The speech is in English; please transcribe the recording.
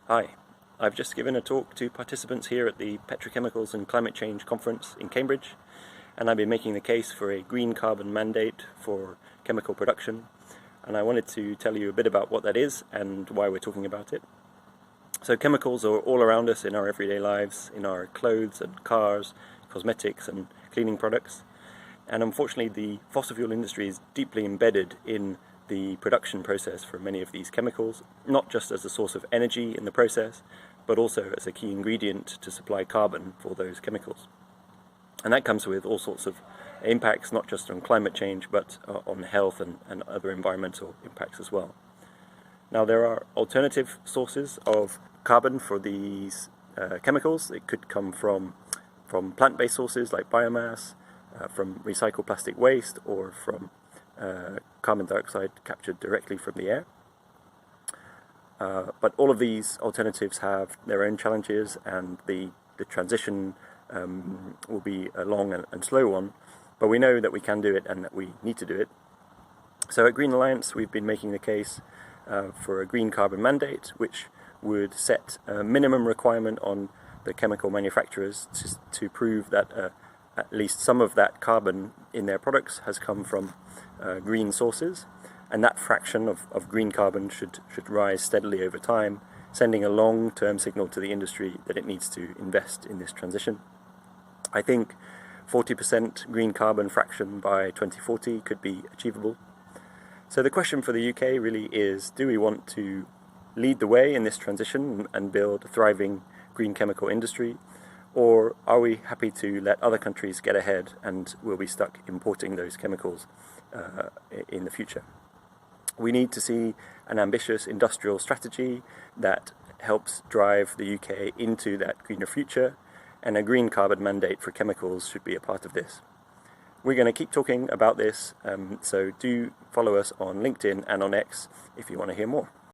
Hi, I've just given a talk to participants here at the Petrochemicals and Climate Change Conference in Cambridge, and I've been making the case for a green carbon mandate for chemical production, and I wanted to tell you a bit about what that is and why we're talking about it. So chemicals are all around us in our everyday lives, in our clothes and cars, cosmetics and cleaning products, and unfortunately the fossil fuel industry is deeply embedded in the production process for many of these chemicals, not just as a source of energy in the process, but also as a key ingredient to supply carbon for those chemicals. And that comes with all sorts of impacts, not just on climate change, but on health and other environmental impacts as well. Now, there are alternative sources of carbon for these chemicals. It could come from plant-based sources like biomass, from recycled plastic waste, or from carbon dioxide captured directly from the air. But all of these alternatives have their own challenges, and the transition will be a long and slow one, but we know that we can do it and that we need to do it. So at Green Alliance we've been making the case for a green carbon mandate, which would set a minimum requirement on the chemical manufacturers to prove that at least some of that carbon in their products has come from green sources, and that fraction of green carbon should rise steadily over time, sending a long-term signal to the industry that it needs to invest in this transition. I think 40% green carbon fraction by 2040 could be achievable. So the question for the UK really is, do we want to lead the way in this transition and build a thriving green chemical industry, or are we happy to let other countries get ahead and we'll be stuck importing those chemicals in the future? We need to see an ambitious industrial strategy that helps drive the UK into that greener future, and a green carbon mandate for chemicals should be a part of this. We're going to keep talking about this, so do follow us on LinkedIn and on X if you want to hear more.